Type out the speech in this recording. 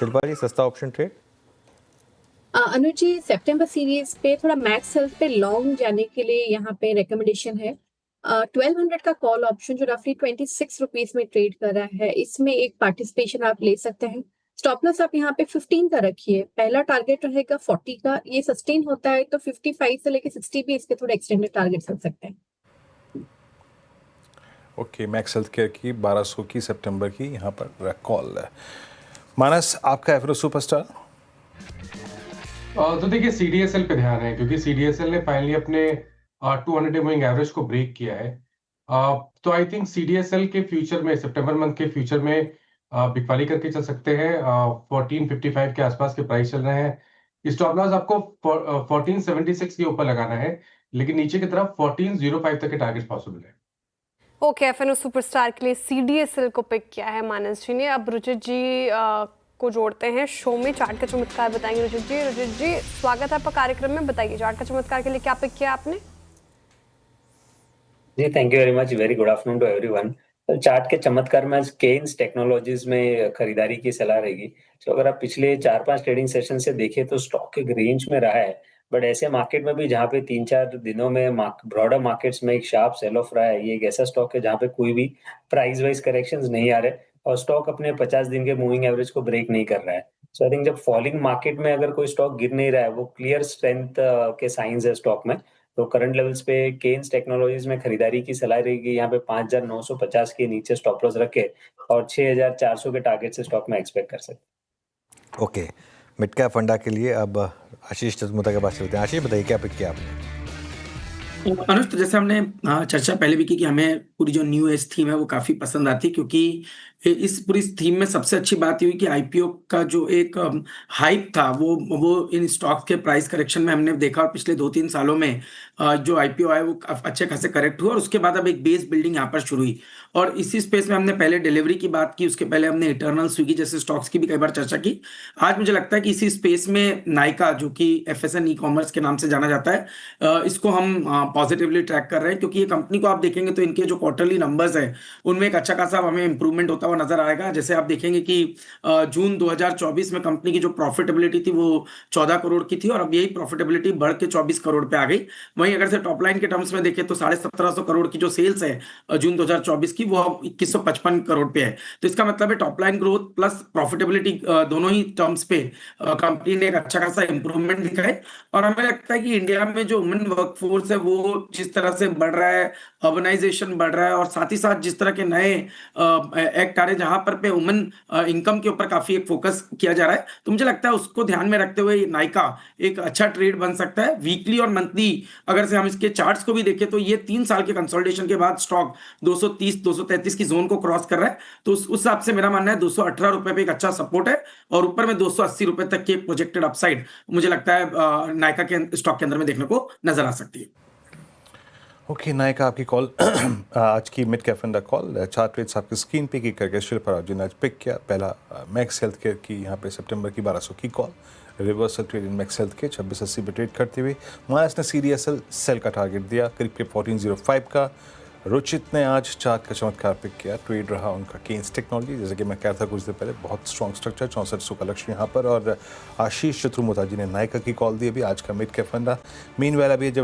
शिल्पा जी, सस्ता option trade. अनुज जी, सितंबर series पे थोड़ा मैक्स हेल्थ पे लॉन्ग जाने के लिए यहाँ पे रिकमेंडेशन है। 1200 का कॉल ऑप्शन जो रफली 26 रुपीज में ट्रेड कर रहा है, इसमें एक पार्टिसिपेशन आप ले सकते हैं। स्टॉप लॉस आप यहाँ पे 15 का रखिए। पहला टारगेट रहेगा 40 का। ये सस्टेन होता है तो 55 से लेके 60 भी इसके थोड़े एक्सटेंडेड टारगेट हो सकते हैं। ओके, मैक्स हेल्थ केयर की 1200 की सितंबर की यहाँ पर कॉल है। मानस, आपका एवरो सुपरस्टार। तो देखिए सीडीएसएल पे ध्यान है, क्योंकि सीडीएसएल ने फाइनली अपने 200 डे मूविंग एवरेज को ब्रेक किया है। तो आई थिंक सीडीएसएल के फ्यूचर में, सितंबर मंथ के फ्यूचर में बिकवाली करके चल सकते हैं। 1455 के आसपास के प्राइस चल रहे हैं। स्टॉप लॉस आपको 1476 के ऊपर लगाना है, लेकिन नीचे की तरफ 1405 तक के टारगेट पॉसिबल है। ओके, एफएनओ सुपरस्टार के लिए सीडीएसएल को पिक किया है मानस जी ने। अब रुचित जी को जोड़ते हैं शो में। चार्ट का चमत्कार बताएंगे रुचित जी। रुचित जी, स्वागत है आपका कार्यक्रम में। बताइए, चार्ट का चमत्कार के लिए क्या पिक किया आपने? जी, thank you very much. Very good afternoon to everyone. तो चार्ट के चमत्कार में केन्स टेक्नोलॉजीज में खरीदारी की सलाह रहेगी। तो अगर आप पिछले 4-5 ट्रेडिंग सेशन से देखें तो स्टॉक एक रेंज में रहा है, बट ऐसे मार्केट में भी जहाँ पे 3-4 दिनों में ब्रॉडर मार्केट्स में एक शार्प सेल ऑफ रहा है, ये एक ऐसा स्टॉक है जहाँ पे कोई भी प्राइस वाइज करेक्शंस नहीं आ रहे और स्टॉक अपने 50 दिन के मूविंग एवरेज को ब्रेक नहीं कर रहा है। सो आई थिंक जब फॉलिंग मार्केट में अगर कोई स्टॉक गिर नहीं रहा है, वो क्लियर स्ट्रेंथ के साइंस है स्टॉक में। तो करंट लेवल्स पे केन्स टेक्नोलॉजीज में खरीदारी की सलाह रहेगी। यहाँ पे 5,950 के नीचे स्टॉप लॉस रखे और 6,400 के टारगेट से स्टॉक में एक्सपेक्ट कर सकते। ओके, मिड कैप फंडा के लिए अब आशीष चतुर्मुता के पास चलते हैं। आशीष, बताइए क्या पिक किया आपने? अनुज, तो जैसे हमने चर्चा पहले भी की कि हमें पूरी जो न्यू एज थीम है वो काफी पसंद आती है, क्योंकि इस पूरी थीम में सबसे अच्छी बात ये हुई कि आईपीओ का जो एक हाइप था वो इन स्टॉक्स के प्राइस करेक्शन में हमने देखा। और पिछले 2-3 सालों में जो आईपीओ आया वो अच्छे खासे करेक्ट हुआ और उसके बाद अब एक बेस बिल्डिंग यहाँ पर शुरू हुई। और इसी स्पेस में हमने पहले डिलीवरी की बात की, उसके पहले हमने इटर्नल, स्विगी जैसे स्टॉक्स की भी कई बार चर्चा की। आज मुझे लगता है कि इसी स्पेस में नायका, जो कि एफएसएन ई कॉमर्स के नाम से जाना जाता है, इसको हम पॉजिटिवली ट्रैक कर रहे हैं, क्योंकि ये कंपनी को आप देखेंगे तो इनके जो क्वार्टरली नंबर्स है उनमें एक अच्छा खासा हमें इंप्रूवमेंट होता हुआ नजर आएगा। जैसे आप देखेंगे कि जून 2024 में कंपनी की जो प्रॉफिटेबिलिटी थी वो 14 करोड़ की थी और अब यही प्रॉफिटेबिलिटी बढ़ के 24 करोड़ पे आ गई। वहीं अगर से टॉप लाइन के टर्म्स में देखें तो 1750 करोड़ की जो सेल्स है जून 2024 की, वो 2155 करोड़ पे है। तो इसका मतलब है top line growth plus profitability दोनों ही टर्म्स पे कंपनी ने एक अच्छा खासा इंप्रूवमेंट दिखा है। और हमें लगता है कि इंडिया में जो वुमेन वर्कफोर्स है वो जिस तरह से बढ़ रहा है, अर्बनाइजेशन बढ़ रहा है, और साथ ही साथ जिस तरह के नए एक्ट आ रहे हैं जहां पर पे वुमेन इनकम के ऊपर काफी एक फोकस किया जा रहा है, तो मुझे लगता है उसको ध्यान में रखते हुए नायका एक अच्छा ट्रेड बन सकता है। वीकली और मंथली अगर से हम इसके चार्ट्स को भी देखें तो ये 3 साल के कंसोलिडेशन के बाद स्टॉक 230-233 की जोन को क्रॉस कर रहा है। तो उस हिसाब से मेरा मानना है 218 रुपए पे एक अच्छा सपोर्ट है और ऊपर में 280 रुपए तक की प्रोजेक्टेड अपसाइड मुझे लगता है नायका के स्टॉक के अंदर में देखने को नजर आ सकती है। ओके, नायका आपकी कॉल आज की मिड कैप फंडा कॉल। चार्ट रेट्स आपकी स्क्रीन पे की करके शिल्पा राव जी ने आज पिक किया। पहला मैक्स हेल्थ केयर की यहाँ पे सितंबर की 1200 की call, reversal trade in max health के 2680 पे ट्रेड करते हुए मानस ने सीडीएसएल सेल का टारगेट दिया करीब 1405 का। रुचित ने आज चार्ट का चमत्कार पिक किया, ट्रेड रहा उनका केन्स टेक्नोलॉजी। जैसे कि मैं कह रहा था कुछ देर पहले, बहुत स्ट्रॉन्ग स्ट्रक्चर, 6400 का लक्ष्य यहाँ पर। और आशीष चतुर्मुता जी ने नायका की कॉल दी अभी आज का मिड कैप फंडा। मीनवेल अभी जब